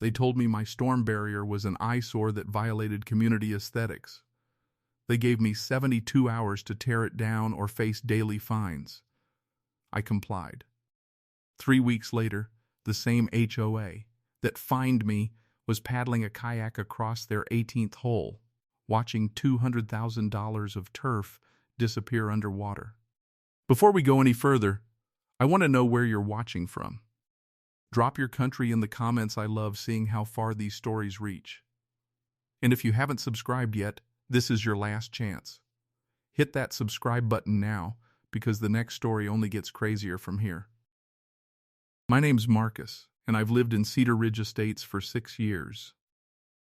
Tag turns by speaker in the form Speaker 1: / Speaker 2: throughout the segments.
Speaker 1: They told me my storm barrier was an eyesore that violated community aesthetics. They gave me 72 hours to tear it down or face daily fines. I complied. 3 weeks later, the same HOA that fined me was paddling a kayak across their 18th hole, watching $200,000 of turf disappear underwater. Before we go any further, I want to know where you're watching from. Drop your country in the comments. I love seeing how far these stories reach. And if you haven't subscribed yet, this is your last chance. Hit that subscribe button now, because the next story only gets crazier from here. My name's Marcus, and I've lived in Cedar Ridge Estates for 6 years.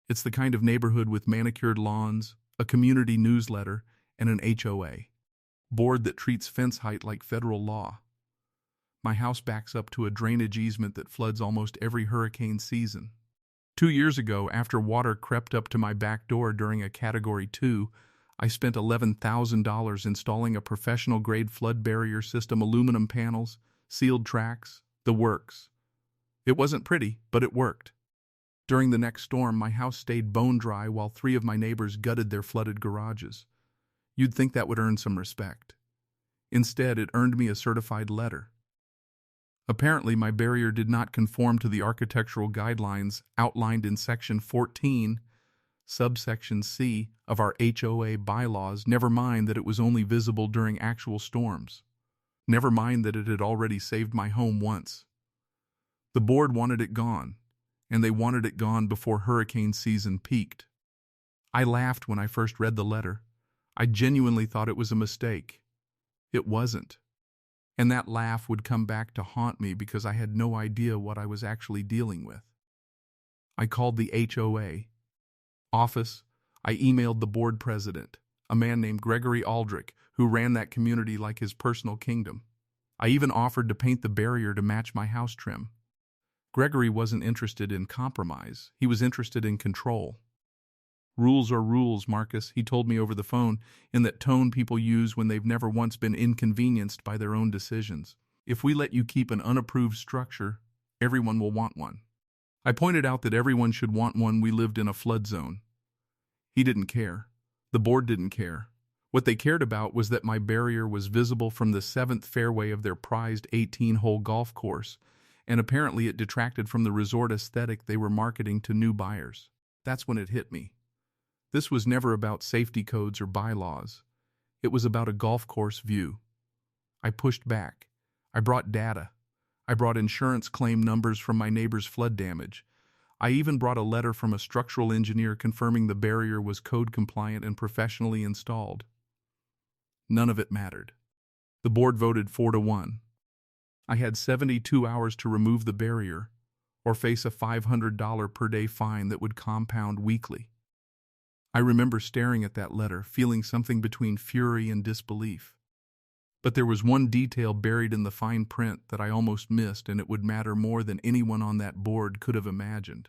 Speaker 1: It's the kind of neighborhood with manicured lawns, a community newsletter, and an HOA board that treats fence height like federal law. My house backs up to a drainage easement that floods almost every hurricane season. 2 years ago, after water crept up to my back door during a Category 2, I spent $11,000 installing a professional-grade flood barrier system, aluminum panels, sealed tracks, the works. It wasn't pretty, but it worked. During the next storm, my house stayed bone dry while 3 of my neighbors gutted their flooded garages. You'd think that would earn some respect. Instead, it earned me a certified letter. Apparently, my barrier did not conform to the architectural guidelines outlined in Section 14, subsection C of our HOA bylaws, never mind that it was only visible during actual storms. Never mind that it had already saved my home once. The board wanted it gone, and they wanted it gone before hurricane season peaked. I laughed when I first read the letter. I genuinely thought it was a mistake. It wasn't. And that laugh would come back to haunt me because I had no idea what I was actually dealing with. I called the HOA office. I emailed the board president, a man named Gregory Aldrich, who ran that community like his personal kingdom. I even offered to paint the barrier to match my house trim. Gregory wasn't interested in compromise. He was interested in control. Rules are rules, Marcus, he told me over the phone, in that tone people use when they've never once been inconvenienced by their own decisions. If we let you keep an unapproved structure, everyone will want one. I pointed out that everyone should want one. We lived in a flood zone. He didn't care. The board didn't care. What they cared about was that my barrier was visible from the 7th fairway of their prized 18-hole golf course, and apparently it detracted from the resort aesthetic they were marketing to new buyers. That's when it hit me. This was never about safety codes or bylaws. It was about a golf course view. I pushed back. I brought data. I brought insurance claim numbers from my neighbor's flood damage. I even brought a letter from a structural engineer confirming the barrier was code compliant and professionally installed. None of it mattered. The board voted 4-1. I had 72 hours to remove the barrier or face a $500 per day fine that would compound weekly. I remember staring at that letter, feeling something between fury and disbelief. But there was one detail buried in the fine print that I almost missed, and it would matter more than anyone on that board could have imagined.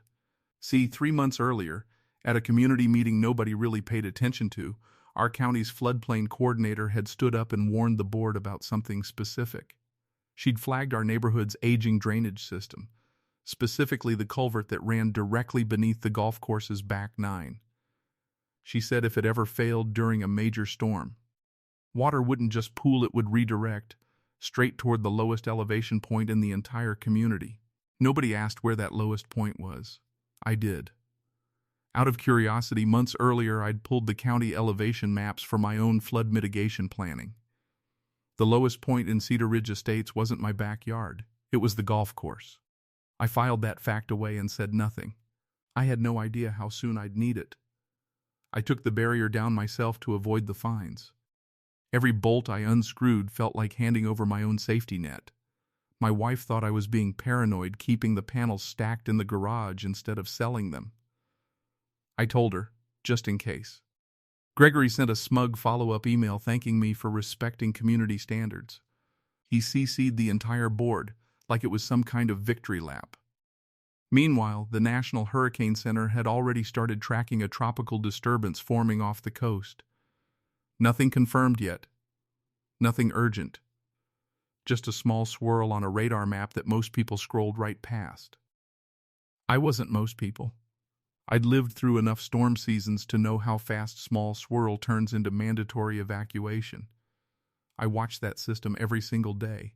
Speaker 1: See, 3 months earlier, at a community meeting nobody really paid attention to, our county's floodplain coordinator had stood up and warned the board about something specific. She'd flagged our neighborhood's aging drainage system, specifically the culvert that ran directly beneath the golf course's back 9. She said if it ever failed during a major storm, water wouldn't just pool, it would redirect straight toward the lowest elevation point in the entire community. Nobody asked where that lowest point was. I did. Out of curiosity, months earlier I'd pulled the county elevation maps for my own flood mitigation planning. The lowest point in Cedar Ridge Estates wasn't my backyard. It was the golf course. I filed that fact away and said nothing. I had no idea how soon I'd need it. I took the barrier down myself to avoid the fines. Every bolt I unscrewed felt like handing over my own safety net. My wife thought I was being paranoid, keeping the panels stacked in the garage instead of selling them. I told her, just in case. Gregory sent a smug follow-up email thanking me for respecting community standards. He CC'd the entire board, like it was some kind of victory lap. Meanwhile, the National Hurricane Center had already started tracking a tropical disturbance forming off the coast. Nothing confirmed yet. Nothing urgent. Just a small swirl on a radar map that most people scrolled right past. I wasn't most people. I'd lived through enough storm seasons to know how fast small swirl turns into mandatory evacuation. I watched that system every single day.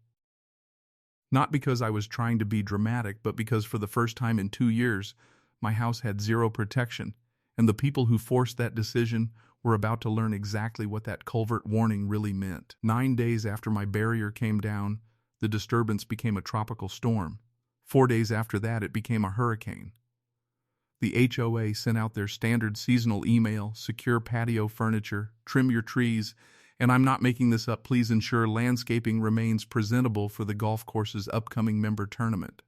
Speaker 1: Not because I was trying to be dramatic, but because for the first time in 2 years, my house had zero protection, and the people who forced that decision were about to learn exactly what that culvert warning really meant. 9 days after my barrier came down, the disturbance became a tropical storm. 4 days after that, it became a hurricane. The HOA sent out their standard seasonal email, secure patio furniture, trim your trees, and I'm not making this up, please ensure landscaping remains presentable for the golf course's upcoming member tournament.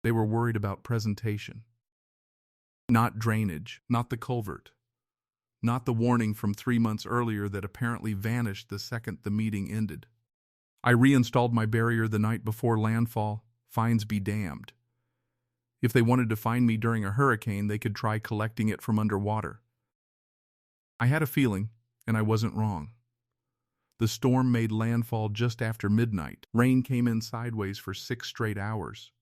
Speaker 1: They were worried about presentation. Not drainage, not the culvert, not the warning from 3 months earlier that apparently vanished the second the meeting ended. I reinstalled my barrier the night before landfall, fines be damned. If they wanted to find me during a hurricane, they could try collecting it from underwater. I had a feeling, and I wasn't wrong. The storm made landfall just after midnight. Rain came in sideways for 6 straight hours.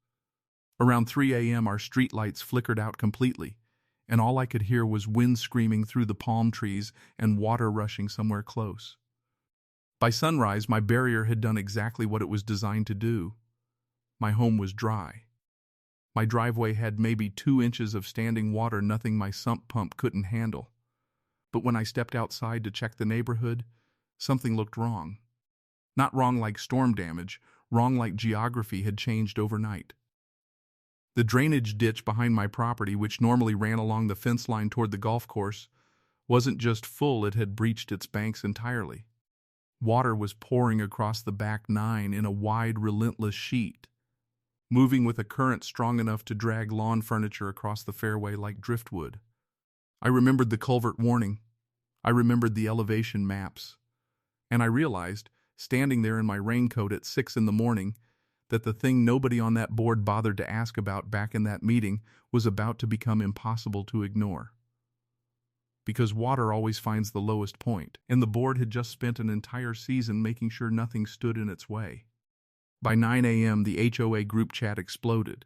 Speaker 1: Around 3 a.m., our streetlights flickered out completely, and all I could hear was wind screaming through the palm trees and water rushing somewhere close. By sunrise, my barrier had done exactly what it was designed to do. My home was dry. My driveway had maybe 2 inches of standing water, nothing my sump pump couldn't handle. But when I stepped outside to check the neighborhood, something looked wrong. Not wrong like storm damage, wrong like geography had changed overnight. The drainage ditch behind my property, which normally ran along the fence line toward the golf course, wasn't just full, it had breached its banks entirely. Water was pouring across the back 9 in a wide, relentless sheet, moving with a current strong enough to drag lawn furniture across the fairway like driftwood. I remembered the culvert warning. I remembered the elevation maps. And I realized, standing there in my raincoat at 6 in the morning, that the thing nobody on that board bothered to ask about back in that meeting was about to become impossible to ignore. Because water always finds the lowest point, and the board had just spent an entire season making sure nothing stood in its way. By 9 a.m., the HOA group chat exploded.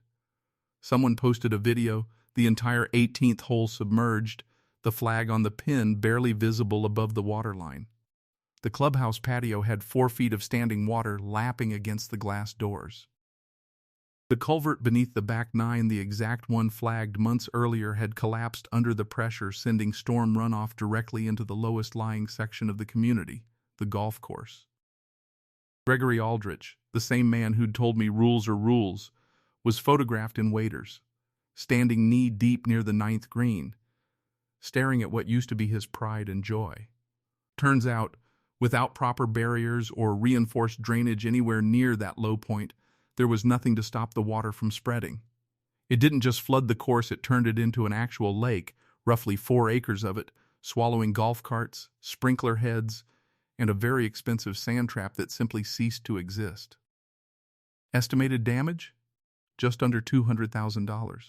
Speaker 1: Someone posted a video, the entire 18th hole submerged, the flag on the pin barely visible above the waterline. The clubhouse patio had 4 feet of standing water lapping against the glass doors. The culvert beneath the back 9, the exact one flagged months earlier, had collapsed under the pressure, sending storm runoff directly into the lowest lying section of the community, the golf course. Gregory Aldrich, the same man who'd told me rules are rules, was photographed in waders, standing knee-deep near the 9th green, staring at what used to be his pride and joy. Turns out, without proper barriers or reinforced drainage anywhere near that low point, there was nothing to stop the water from spreading. It didn't just flood the course, it turned it into an actual lake, roughly 4 acres of it, swallowing golf carts, sprinkler heads, and a very expensive sand trap that simply ceased to exist. Estimated damage? Just under $200,000.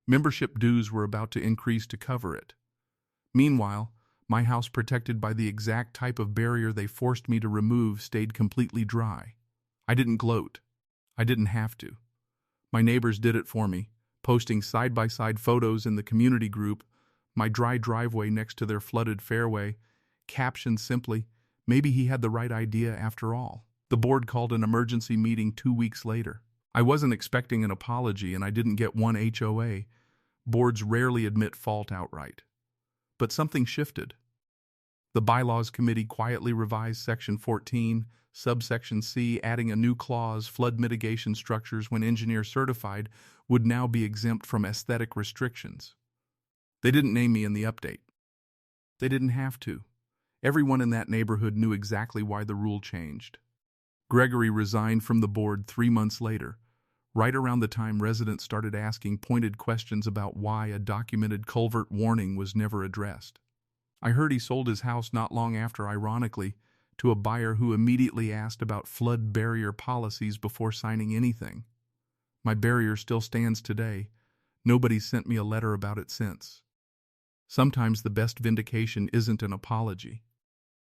Speaker 1: Membership dues were about to increase to cover it. Meanwhile, my house, protected by the exact type of barrier they forced me to remove, stayed completely dry. I didn't gloat. I didn't have to. My neighbors did it for me, posting side-by-side photos in the community group, my dry driveway next to their flooded fairway, captioned simply, "Maybe he had the right idea after all." The board called an emergency meeting 2 weeks later. I wasn't expecting an apology, and I didn't get one HOA. Boards rarely admit fault outright. But something shifted. The Bylaws Committee quietly revised Section 14, subsection C, adding a new clause: flood mitigation structures, when engineer certified, would now be exempt from aesthetic restrictions. They didn't name me in the update. They didn't have to. Everyone in that neighborhood knew exactly why the rule changed. Gregory resigned from the board 3 months later, right around the time residents started asking pointed questions about why a documented culvert warning was never addressed. I heard he sold his house not long after, ironically, to a buyer who immediately asked about flood barrier policies before signing anything. My barrier still stands today. Nobody's sent me a letter about it since. Sometimes the best vindication isn't an apology.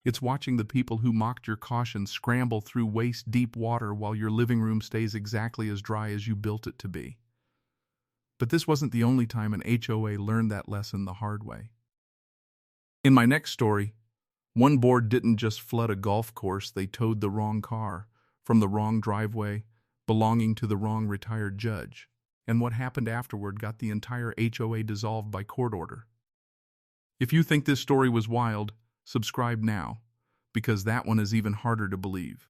Speaker 1: It's watching the people who mocked your caution scramble through waist-deep water while your living room stays exactly as dry as you built it to be. But this wasn't the only time an HOA learned that lesson the hard way. In my next story, one board didn't just flood a golf course, they towed the wrong car from the wrong driveway, belonging to the wrong retired judge. And what happened afterward got the entire HOA dissolved by court order. If you think this story was wild, subscribe now, because that one is even harder to believe.